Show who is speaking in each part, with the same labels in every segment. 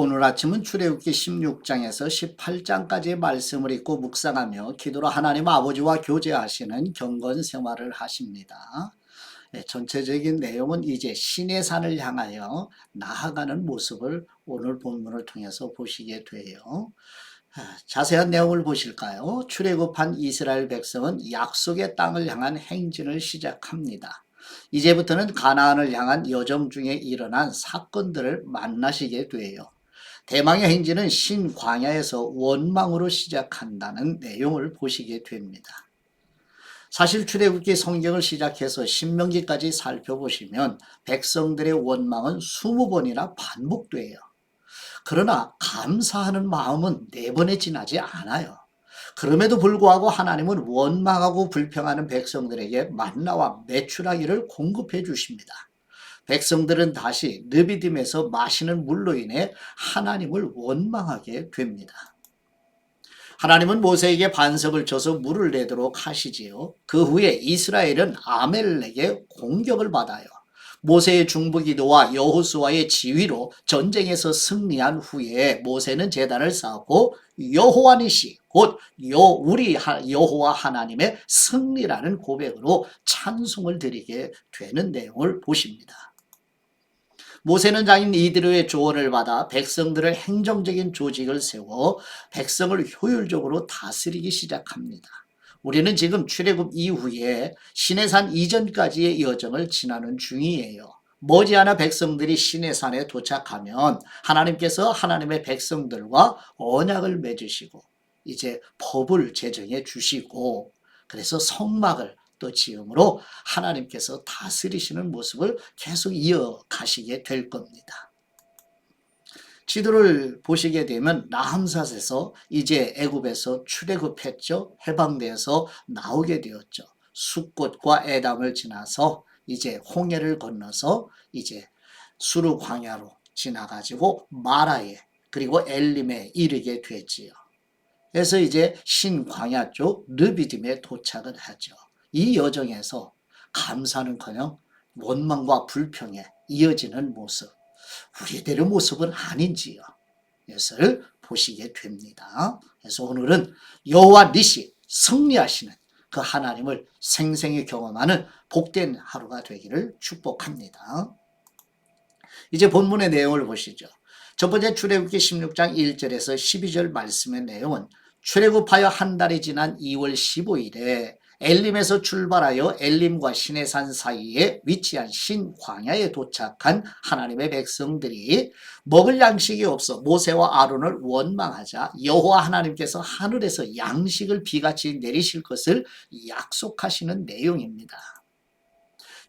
Speaker 1: 오늘 아침은 출애굽기 16장에서 18장까지의 말씀을 읽고 묵상하며 기도로 하나님 아버지와 교제하시는 경건 생활을 하십니다. 전체적인 내용은 이제 시내산을 향하여 나아가는 모습을 오늘 본문을 통해서 보시게 돼요. 자세한 내용을 보실까요? 출애굽한 이스라엘 백성은 약속의 땅을 향한 행진을 시작합니다. 이제부터는 가나안을 향한 여정 중에 일어난 사건들을 만나시게 돼요. 대망의 행진은 신광야에서 원망으로 시작한다는 내용을 보시게 됩니다. 사실 출애굽기 성경을 시작해서 신명기까지 살펴보시면 백성들의 원망은 20번이나 반복돼요. 그러나 감사하는 마음은 4번에 지나지 않아요. 그럼에도 불구하고 하나님은 원망하고 불평하는 백성들에게 만나와 메추라기를 공급해 주십니다. 백성들은 다시 르비딤에서 마시는 물로 인해 하나님을 원망하게 됩니다. 하나님은 모세에게 반석을 쳐서 물을 내도록 하시지요. 그 후에 이스라엘은 아멜렉의 공격을 받아요. 모세의 중보기도와 여호수아의 지휘로 전쟁에서 승리한 후에 모세는 제단을 쌓고 여호와 니시 곧 우리 여호와 하나님의 승리라는 고백으로 찬송을 드리게 되는 내용을 보십니다. 모세는 장인 이드로의 조언을 받아 백성들을 행정적인 조직을 세워 백성을 효율적으로 다스리기 시작합니다. 우리는 지금 출애굽 이후에 시내산 이전까지의 여정을 지나는 중이에요. 머지않아 백성들이 시내산에 도착하면 하나님께서 하나님의 백성들과 언약을 맺으시고 이제 법을 제정해 주시고 그래서 성막을 또 지음으로 하나님께서 다스리시는 모습을 계속 이어가시게 될 겁니다. 지도를 보시게 되면 라함삿에서 이제 애굽에서 출애굽했죠. 해방돼서 나오게 되었죠. 숫꽃과 에담을 지나서 이제 홍해를 건너서 이제 수르 광야로 지나가지고 마라에 그리고 엘림에 이르게 되지요. 그래서 이제 신광야 쪽 르비딤에 도착을 하죠. 이 여정에서 감사는커녕 원망과 불평에 이어지는 모습, 우리들의 모습은 아닌지요. 이것을 보시게 됩니다. 그래서 오늘은 여호와 니시 승리하시는 그 하나님을 생생히 경험하는 복된 하루가 되기를 축복합니다. 이제 본문의 내용을 보시죠. 첫 번째 출애굽기 16장 1절에서 12절 말씀의 내용은 출애굽하여 한 달이 지난 2월 15일에 엘림에서 출발하여 엘림과 시내산 사이에 위치한 신광야에 도착한 하나님의 백성들이 먹을 양식이 없어 모세와 아론을 원망하자 여호와 하나님께서 하늘에서 양식을 비같이 내리실 것을 약속하시는 내용입니다.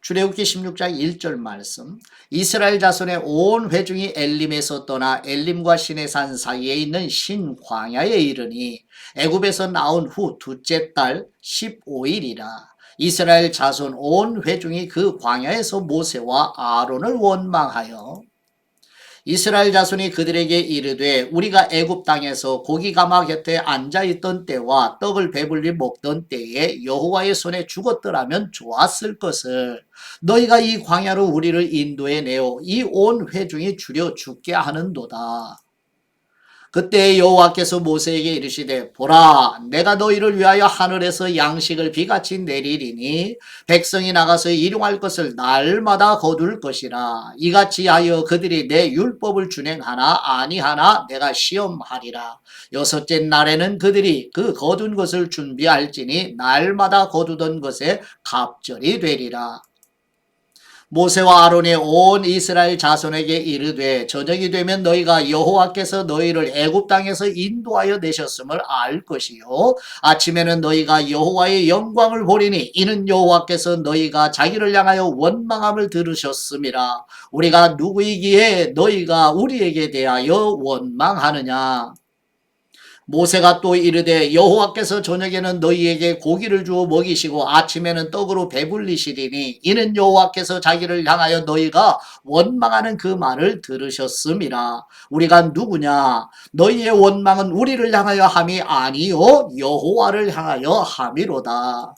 Speaker 1: 출애굽기 16장 1절 말씀, 이스라엘 자손의 온 회중이 엘림에서 떠나 엘림과 시내산 사이에 있는 신광야에 이르니 애굽에서 나온 후 둘째 달 15일이라 이스라엘 자손 온 회중이 그 광야에서 모세와 아론을 원망하여 이스라엘 자손이 그들에게 이르되 우리가 애굽 땅에서 고기 가마 곁에 앉아있던 때와 떡을 배불리 먹던 때에 여호와의 손에 죽었더라면 좋았을 것을 너희가 이 광야로 우리를 인도해 내어 이 온 회중이 주려 죽게 하는도다. 그때 여호와께서 모세에게 이르시되 보라 내가 너희를 위하여 하늘에서 양식을 비같이 내리리니 백성이 나가서 일용할 것을 날마다 거둘 것이라 이같이 하여 그들이 내 율법을 준행하나 아니하나 내가 시험하리라. 여섯째 날에는 그들이 그 거둔 것을 준비할지니 날마다 거두던 것에 갑절이 되리라. 모세와 아론이 온 이스라엘 자손에게 이르되 저녁이 되면 너희가 여호와께서 너희를 애굽 땅에서 인도하여 내셨음을 알 것이요 아침에는 너희가 여호와의 영광을 보리니 이는 여호와께서 너희가 자기를 향하여 원망함을 들으셨음이라. 우리가 누구이기에 너희가 우리에게 대하여 원망하느냐. 모세가 또 이르되 여호와께서 저녁에는 너희에게 고기를 주어 먹이시고 아침에는 떡으로 배불리시리니 이는 여호와께서 자기를 향하여 너희가 원망하는 그 말을 들으셨음이라. 우리가 누구냐? 너희의 원망은 우리를 향하여 함이 아니요 여호와를 향하여 함이로다.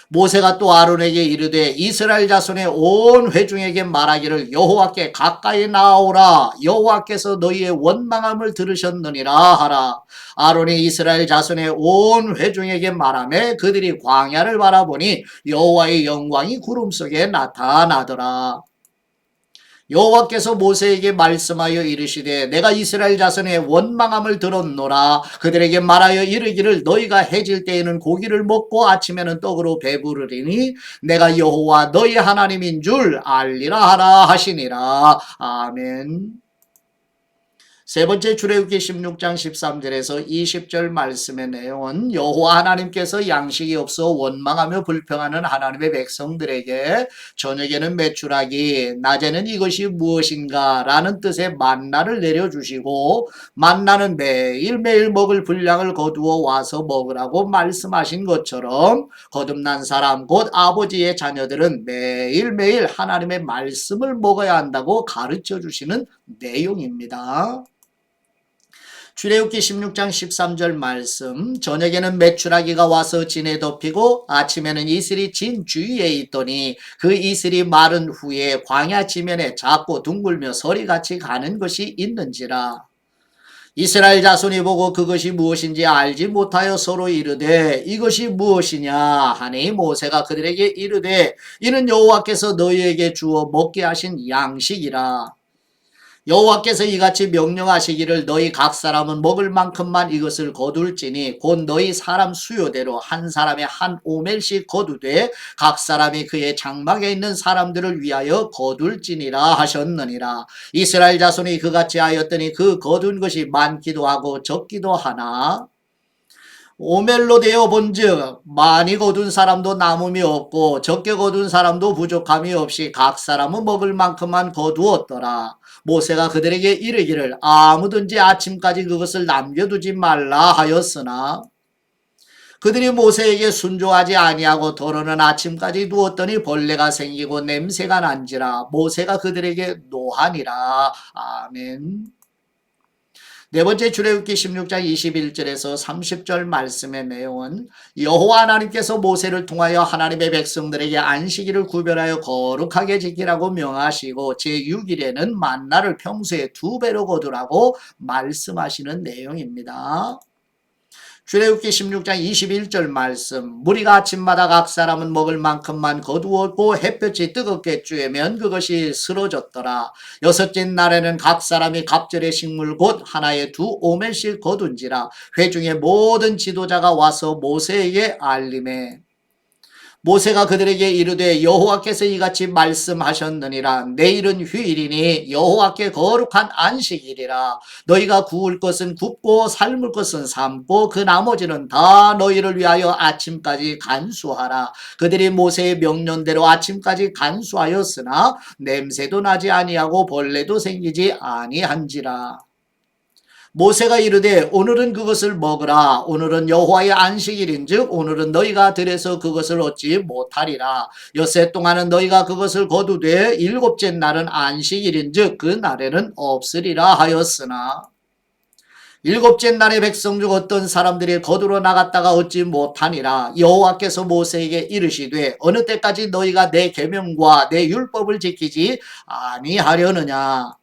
Speaker 1: 모세가 또 아론에게 이르되 이스라엘 자손의 온 회중에게 말하기를 여호와께 가까이 나아오라 여호와께서 너희의 원망함을 들으셨느니라 하라. 아론이 이스라엘 자손의 온 회중에게 말하매 그들이 광야를 바라보니 여호와의 영광이 구름 속에 나타나더라. 여호와께서 모세에게 말씀하여 이르시되 내가 이스라엘 자손의 원망함을 들었노라. 그들에게 말하여 이르기를 너희가 해질 때에는 고기를 먹고 아침에는 떡으로 배부르리니 내가 여호와 너희 하나님인 줄 알리라 하라 하시니라. 아멘. 세 번째 출애굽기 16장 13절에서 20절 말씀의 내용은 여호와 하나님께서 양식이 없어 원망하며 불평하는 하나님의 백성들에게 저녁에는 메추라기 낮에는 이것이 무엇인가 라는 뜻의 만나를 내려주시고 만나는 매일매일 먹을 분량을 거두어 와서 먹으라고 말씀하신 것처럼 거듭난 사람 곧 아버지의 자녀들은 매일매일 하나님의 말씀을 먹어야 한다고 가르쳐 주시는 내용입니다. 출애굽기 16장 13절 말씀 저녁에는 메추라기가 와서 진에 덮이고 아침에는 이슬이 진 주위에 있더니 그 이슬이 마른 후에 광야 지면에 작고 둥글며 서리같이 가는 것이 있는지라. 이스라엘 자손이 보고 그것이 무엇인지 알지 못하여 서로 이르되 이것이 무엇이냐 하니 모세가 그들에게 이르되 이는 여호와께서 너희에게 주어 먹게 하신 양식이라. 여호와께서 이같이 명령하시기를 너희 각 사람은 먹을 만큼만 이것을 거둘지니 곧 너희 사람 수요대로 한 사람의 한 오멜씩 거두되 각 사람이 그의 장막에 있는 사람들을 위하여 거둘지니라 하셨느니라. 이스라엘 자손이 그같이 하였더니 그 거둔 것이 많기도 하고 적기도 하나 오멜로 되어 본즉 많이 거둔 사람도 남음이 없고 적게 거둔 사람도 부족함이 없이 각 사람은 먹을 만큼만 거두었더라. 모세가 그들에게 이르기를 아무든지 아침까지 그것을 남겨두지 말라 하였으나 그들이 모세에게 순종하지 아니하고 더러는 아침까지 두었더니 벌레가 생기고 냄새가 난지라. 모세가 그들에게 노하니라. 아멘. 네 번째 출애굽기 16장 21절에서 30절 말씀의 내용은 여호와 하나님께서 모세를 통하여 하나님의 백성들에게 안식일을 구별하여 거룩하게 지키라고 명하시고 제6일에는 만나를 평소에 2배로 거두라고 말씀하시는 내용입니다. 출애굽기 16장 21절 말씀 무리가 아침마다 각 사람은 먹을 만큼만 거두었고 햇볕이 뜨겁게 쬐면 그것이 쓰러졌더라. 여섯째 날에는 각 사람이 갑절의 식물 곧 하나에 2오멜씩 거둔지라. 회중의 모든 지도자가 와서 모세에게 알림해 모세가 그들에게 이르되 여호와께서 이같이 말씀하셨느니라. 내일은 휴일이니 여호와께 거룩한 안식일이라. 너희가 구울 것은 굽고 삶을 것은 삶고 그 나머지는 다 너희를 위하여 아침까지 간수하라. 그들이 모세의 명령대로 아침까지 간수하였으나 냄새도 나지 아니하고 벌레도 생기지 아니한지라. 모세가 이르되 오늘은 그것을 먹으라. 오늘은 여호와의 안식일인즉 오늘은 너희가 들에서 그것을 얻지 못하리라. 엿새 동안은 너희가 그것을 거두되 일곱째 날은 안식일인즉 그 날에는 없으리라 하였으나 일곱째 날에 백성 중 어떤 사람들이 거두러 나갔다가 얻지 못하니라. 여호와께서 모세에게 이르시되 어느 때까지 너희가 내 계명과 내 율법을 지키지 아니하려느냐.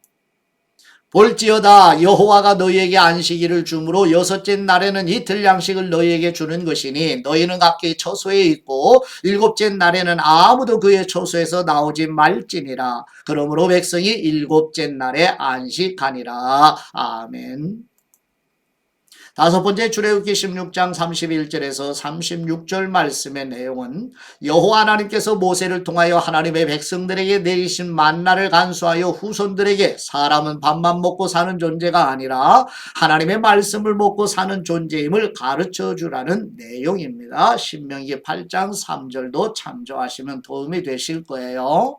Speaker 1: 볼지어다 여호와가 너희에게 안식일을 주므로 여섯째 날에는 이틀 양식을 너희에게 주는 것이니 너희는 각기 처소에 있고 일곱째 날에는 아무도 그의 처소에서 나오지 말지니라. 그러므로 백성이 일곱째 날에 안식하니라. 아멘. 다섯 번째 출애굽기 16장 31절에서 36절 말씀의 내용은 여호와 하나님께서 모세를 통하여 하나님의 백성들에게 내리신 만나를 간수하여 후손들에게 사람은 밥만 먹고 사는 존재가 아니라 하나님의 말씀을 먹고 사는 존재임을 가르쳐 주라는 내용입니다. 신명기 8장 3절도 참조하시면 도움이 되실 거예요.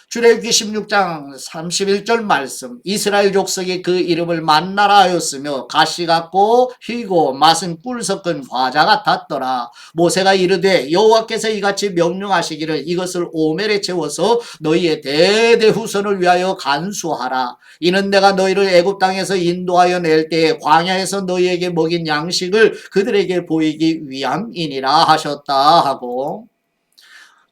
Speaker 1: 출애굽기 16장 31절 말씀, 이스라엘 족속이 그 이름을 만나라 하였으며 가시 같고 희고 맛은 꿀 섞은 과자 같았더라. 모세가 이르되 여호와께서 이같이 명령하시기를 이것을 오멜에 채워서 너희의 대대 후손을 위하여 간수하라. 이는 내가 너희를 애굽 땅에서 인도하여 낼 때에 광야에서 너희에게 먹인 양식을 그들에게 보이기 위함이니라 하셨다 하고,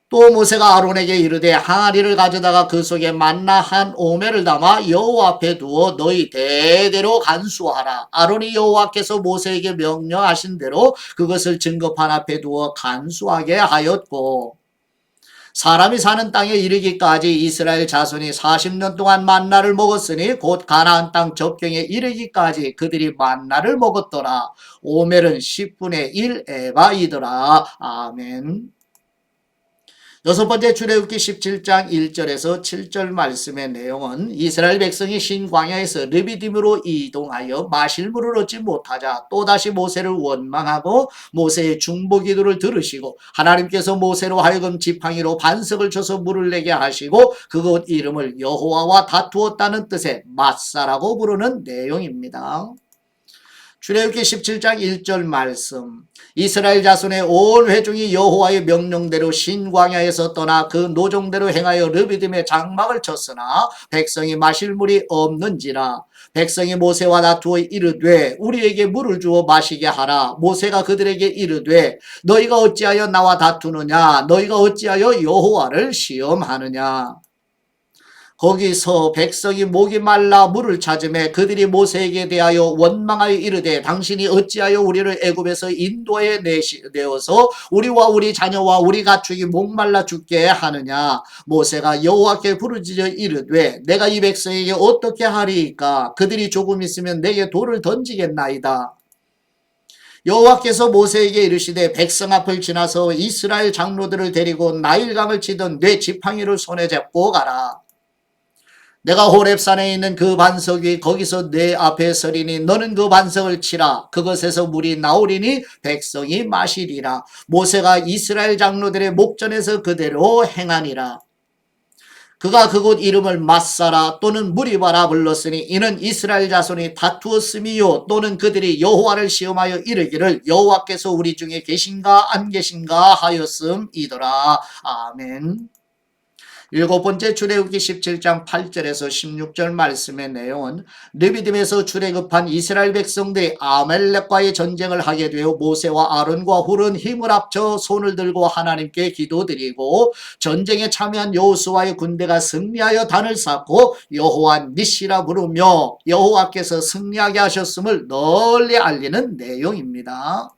Speaker 1: 또 모세가 아론에게 이르되 항아리를 가져다가 그 속에 만나 한 오멜을 담아 여호와 앞에 두어 너희 대대로 간수하라. 아론이 여호와께서 모세에게 명령하신 대로 그것을 증거판 앞에 두어 간수하게 하였고, 사람이 사는 땅에 이르기까지 이스라엘 자손이 40년 동안 만나를 먹었으니 곧 가나안 땅 접경에 이르기까지 그들이 만나를 먹었더라. 오멜은 10분의 1 에바이더라. 아멘. 여섯 번째, 출애굽기 17장 1절에서 7절 말씀의 내용은 이스라엘 백성이 신광야에서 르비딤으로 이동하여 마실 물을 얻지 못하자 또다시 모세를 원망하고 모세의 중보기도를 들으시고 하나님께서 모세로 하여금 지팡이로 반석을 쳐서 물을 내게 하시고 그곳 이름을 여호와와 다투었다는 뜻의 마사라고 부르는 내용입니다. 출애굽기 17장 1절 말씀, 이스라엘 자손의 온 회중이 여호와의 명령대로 신광야에서 떠나 그 노종대로 행하여 르비딤에 장막을 쳤으나 백성이 마실 물이 없는지라. 백성이 모세와 다투어 이르되 우리에게 물을 주어 마시게 하라. 모세가 그들에게 이르되 너희가 어찌하여 나와 다투느냐? 너희가 어찌하여 여호와를 시험하느냐? 거기서 백성이 목이 말라 물을 찾으매 그들이 모세에게 대하여 원망하여 이르되 당신이 어찌하여 우리를 애굽에서 인도에 내어서 우리와 우리 자녀와 우리 가축이 목말라 죽게 하느냐. 모세가 여호와께 부르짖어 이르되 내가 이 백성에게 어떻게 하리이까? 그들이 조금 있으면 내게 돌을 던지겠나이다. 여호와께서 모세에게 이르시되 백성 앞을 지나서 이스라엘 장로들을 데리고 나일강을 치던 내 지팡이를 손에 잡고 가라. 내가 호렙산에 있는 그 반석 위 거기서 내 앞에 서리니 너는 그 반석을 치라. 그것에서 물이 나오리니 백성이 마시리라. 모세가 이스라엘 장로들의 목전에서 그대로 행하니라. 그가 그곳 이름을 마사라 또는 무리바라 불렀으니 이는 이스라엘 자손이 다투었음이요 또는 그들이 여호와를 시험하여 이르기를 여호와께서 우리 중에 계신가 안 계신가 하였음이더라. 아멘. 일곱 번째, 출애굽기 17장 8절에서 16절 말씀의 내용은 르비딤에서 출애굽한 이스라엘 백성들이 아멜렉과의 전쟁을 하게 되어 모세와 아론과 훌은 힘을 합쳐 손을 들고 하나님께 기도드리고 전쟁에 참여한 여호수아의 군대가 승리하여 단을 쌓고 여호와 니시라 부르며 여호와께서 승리하게 하셨음을 널리 알리는 내용입니다.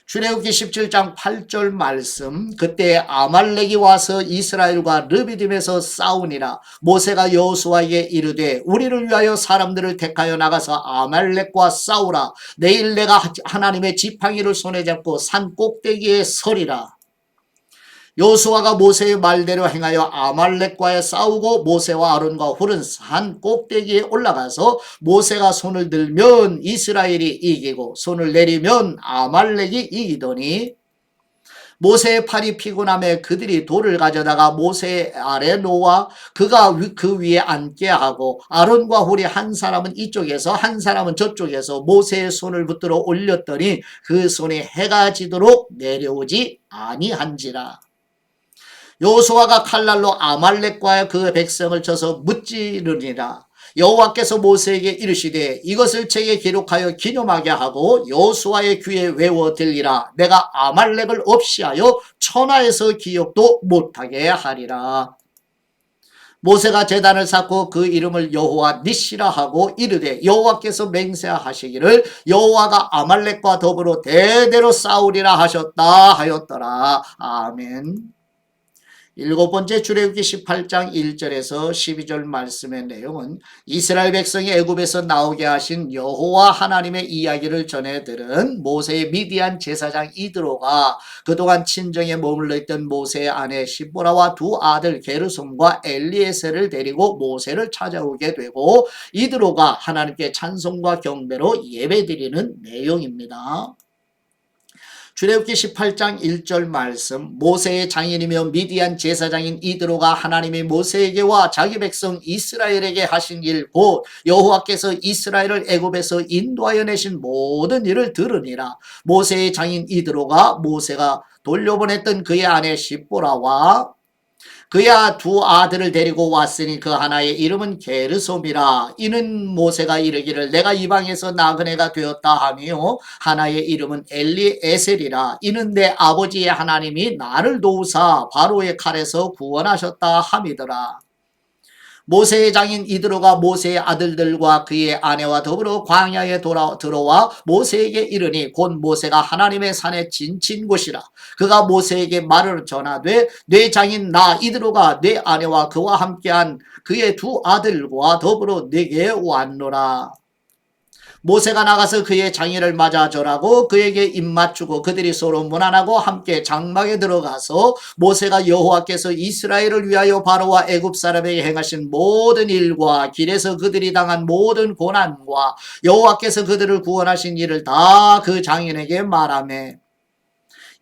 Speaker 1: 출애굽기 17장 8절 말씀, 그때 아말렉이 와서 이스라엘과 르비딤에서 싸우니라. 모세가 여호수아에게 이르되 우리를 위하여 사람들을 택하여 나가서 아말렉과 싸우라. 내일 내가 하나님의 지팡이를 손에 잡고 산 꼭대기에 서리라. 여호수아가 모세의 말대로 행하여 아말렉과 싸우고 모세와 아론과 훌은 산 꼭대기에 올라가서 모세가 손을 들면 이스라엘이 이기고 손을 내리면 아말렉이 이기더니 모세의 팔이 피곤함에 그들이 돌을 가져다가 모세 아래 놓아 그가 그 위에 앉게 하고 아론과 훌이 한 사람은 이쪽에서 한 사람은 저쪽에서 모세의 손을 붙들어 올렸더니 그 손이 해가 지도록 내려오지 아니한지라. 여호수아가 칼날로 아말렉과 그 백성을 쳐서 무찌르니라. 여호와께서 모세에게 이르시되 이것을 책에 기록하여 기념하게 하고 여호수아의 귀에 외워 들리라. 내가 아말렉을 없이하여 천하에서 기억도 못하게 하리라. 모세가 제단을 쌓고 그 이름을 여호와 니시라 하고 이르되 여호와께서 맹세하시기를 여호와가 아말렉과 더불어 대대로 싸우리라 하셨다 하였더라. 아멘. 일곱 번째, 출애굽기 18장 1절에서 12절 말씀의 내용은 이스라엘 백성이 애굽에서 나오게 하신 여호와 하나님의 이야기를 전해 들은 모세의 미디안 제사장 이드로가 그동안 친정에 머물러 있던 모세의 아내 시보라와 두 아들 게르솜과 엘리에셀을 데리고 모세를 찾아오게 되고 이드로가 하나님께 찬송과 경배로 예배드리는 내용입니다. 출애굽기 18장 1절 말씀, 모세의 장인이며 미디안 제사장인 이드로가 하나님이 모세에게와 자기 백성 이스라엘에게 하신 일 곧 여호와께서 이스라엘을 애굽에서 인도하여 내신 모든 일을 들으니라. 모세의 장인 이드로가 모세가 돌려보냈던 그의 아내 십보라와 그의 두 아들을 데리고 왔으니 그 하나의 이름은 게르솜이라. 이는 모세가 이르기를 내가 이방에서 나그네가 되었다 하며 하나의 이름은 엘리에셀이라. 이는 내 아버지의 하나님이 나를 도우사 바로의 칼에서 구원하셨다 함이더라. 모세의 장인 이드로가 모세의 아들들과 그의 아내와 더불어 광야에 들어와 모세에게 이르니 곧 모세가 하나님의 산에 지친 곳이라. 그가 모세에게 말을 전하되 내 장인 나 이드로가 내 아내와 그와 함께한 그의 두 아들과 더불어 내게 왔노라. 모세가 나가서 그의 장인을 맞아 절하고 그에게 입맞추고 그들이 서로 문안하고 함께 장막에 들어가서 모세가 여호와께서 이스라엘을 위하여 바로와 애굽 사람에게 행하신 모든 일과 길에서 그들이 당한 모든 고난과 여호와께서 그들을 구원하신 일을 다 그 장인에게 말하매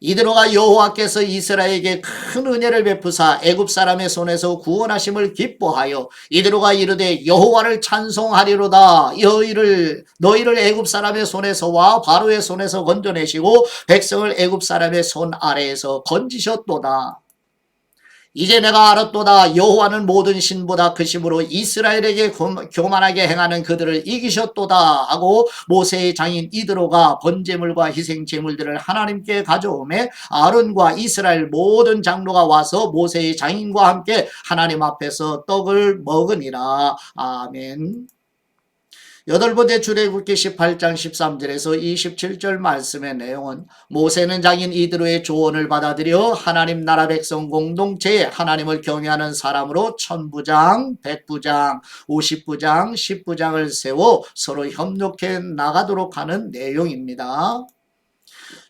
Speaker 1: 이드로가 여호와께서 이스라엘에게 큰 은혜를 베푸사 애굽 사람의 손에서 구원하심을 기뻐하여 이드로가 이르되 여호와를 찬송하리로다. 너희를 애굽 사람의 손에서와 바로의 손에서 건져내시고 백성을 애굽 사람의 손 아래에서 건지셨도다. 이제 내가 알았도다. 여호와는 모든 신보다 크심으로 이스라엘에게 교만하게 행하는 그들을 이기셨도다 하고 모세의 장인 이드로가 번제물과 희생제물들을 하나님께 가져오매 아론과 이스라엘 모든 장로가 와서 모세의 장인과 함께 하나님 앞에서 떡을 먹으니라. 아멘. 여덟 번째 출애굽기 18장 13절에서 27절 말씀의 내용은 모세는 장인 이드로의 조언을 받아들여 하나님 나라 백성 공동체에 하나님을 경외하는 사람으로 천부장, 백부장, 50부장, 10부장을 세워 서로 협력해 나가도록 하는 내용입니다.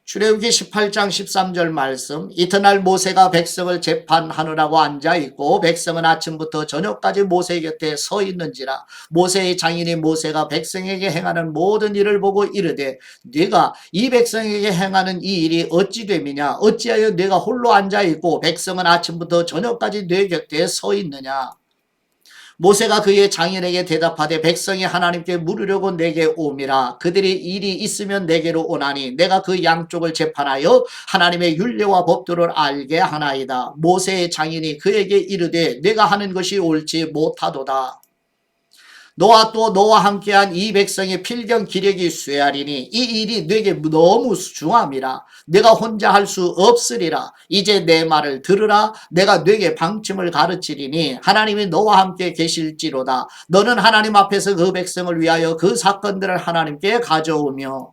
Speaker 1: 출애굽기 18장 13절 말씀, 이튿날 모세가 백성을 재판하느라고 앉아있고 백성은 아침부터 저녁까지 모세 곁에 서 있는지라. 모세의 장인이 모세가 백성에게 행하는 모든 일을 보고 이르되 네가 이 백성에게 행하는 이 일이 어찌 됨이냐. 어찌하여 네가 홀로 앉아있고 백성은 아침부터 저녁까지 네 곁에 서 있느냐. 모세가 그의 장인에게 대답하되 백성이 하나님께 물으려고 내게 옴이라. 그들이 일이 있으면 내게로 오나니 내가 그 양쪽을 재판하여 하나님의 율례와 법도를 알게 하나이다. 모세의 장인이 그에게 이르되 내가 하는 것이 옳지 못하도다. 너와 또 너와 함께한 이 백성의 필경 기력이 쇠하리니 이 일이 네게 너무 중함이라. 내가 혼자 할 수 없으리라. 이제 내 말을 들으라. 내가 네게 방침을 가르치리니 하나님이 너와 함께 계실지로다. 너는 하나님 앞에서 그 백성을 위하여 그 사건들을 하나님께 가져오며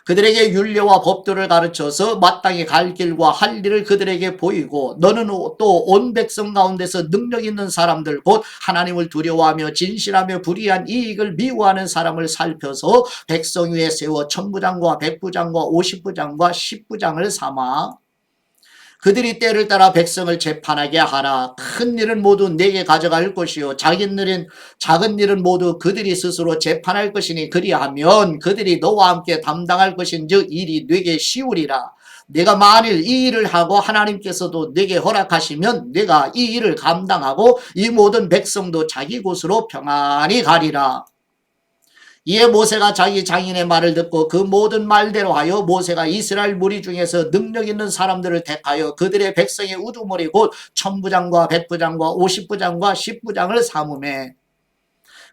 Speaker 1: 그들에게 율례와 법도를 가르쳐서 마땅히 갈 길과 할 일을 그들에게 보이고 너는 또 온 백성 가운데서 능력 있는 사람들 곧 하나님을 두려워하며 진실하며 불의한 이익을 미워하는 사람을 살펴서 백성 위에 세워 천부장과 백부장과 50부장과 10부장을 삼아 그들이 때를 따라 백성을 재판하게 하라. 큰 일은 모두 내게 가져갈 것이요 작은 일은 모두 그들이 스스로 재판할 것이니 그리하면 그들이 너와 함께 담당할 것인즉 일이 내게 쉬우리라. 내가 만일 이 일을 하고 하나님께서도 내게 허락하시면 내가 이 일을 감당하고 이 모든 백성도 자기 곳으로 평안히 가리라. 이에 모세가 자기 장인의 말을 듣고 그 모든 말대로 하여 모세가 이스라엘 무리 중에서 능력 있는 사람들을 택하여 그들의 백성의 우두머리 곧 천부장과 백부장과 50부장과 10부장을 삼음해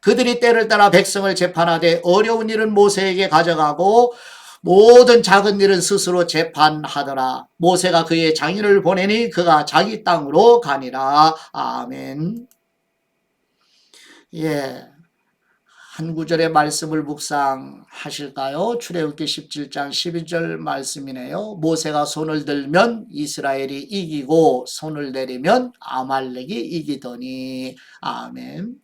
Speaker 1: 그들이 때를 따라 백성을 재판하되 어려운 일은 모세에게 가져가고 모든 작은 일은 스스로 재판하더라. 모세가 그의 장인을 보내니 그가 자기 땅으로 가니라. 아멘. 예. 한 구절의 말씀을 묵상하실까요? 출애굽기 17장 12절 말씀이네요. 모세가 손을 들면 이스라엘이 이기고 손을 내리면 아말렉이 이기더니. 아멘.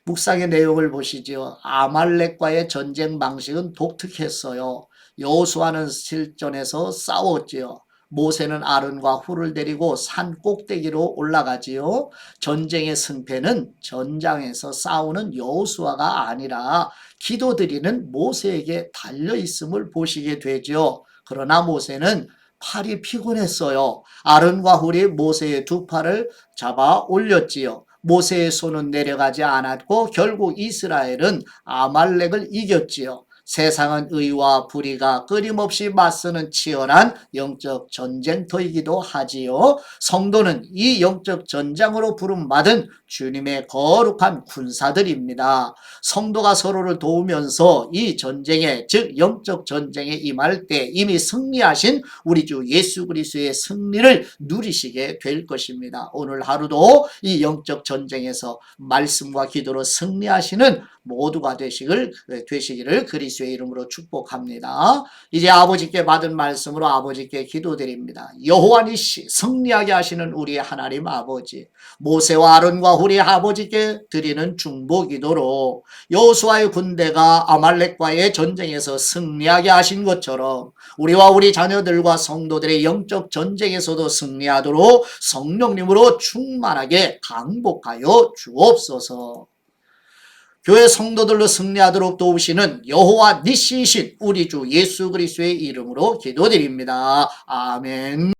Speaker 1: 묵상의 내용을 보시죠. 아말렉과의 전쟁 방식은 독특했어요. 여호수아는 실전에서 싸웠지요. 모세는 아론과 훌을 데리고 산 꼭대기로 올라가지요. 전쟁의 승패는 전장에서 싸우는 여호수아가 아니라 기도드리는 모세에게 달려있음을 보시게 되죠. 그러나 모세는 팔이 피곤했어요. 아론과 훌이 모세의 두 팔을 잡아 올렸지요. 모세의 손은 내려가지 않았고 결국 이스라엘은 아말렉을 이겼지요. 세상은 의와 불의가 끊임없이 맞서는 치열한 영적 전쟁터이기도 하지요. 성도는 이 영적 전장으로 부름받은 주님의 거룩한 군사들입니다. 성도가 서로를 도우면서 이 전쟁에, 즉 영적 전쟁에 임할 때 이미 승리하신 우리 주 예수 그리스도의 승리를 누리시게 될 것입니다. 오늘 하루도 이 영적 전쟁에서 말씀과 기도로 승리하시는 모두가 되시기를 그리스도의 이름으로 축복합니다. 이제 아버지께 받은 말씀으로 아버지께 기도드립니다. 여호와 니시, 승리하게 하시는 우리 하나님 아버지, 모세와 아론과 훌이 아버지께 드리는 중보 기도로 여호수아의 군대가 아말렉과의 전쟁에서 승리하게 하신 것처럼 우리와 우리 자녀들과 성도들의 영적 전쟁에서도 승리하도록 성령님으로 충만하게 강복하여 주옵소서. 교회 성도들로 승리하도록 도우시는 여호와 니시이신 우리 주 예수 그리스도의 이름으로 기도드립니다. 아멘.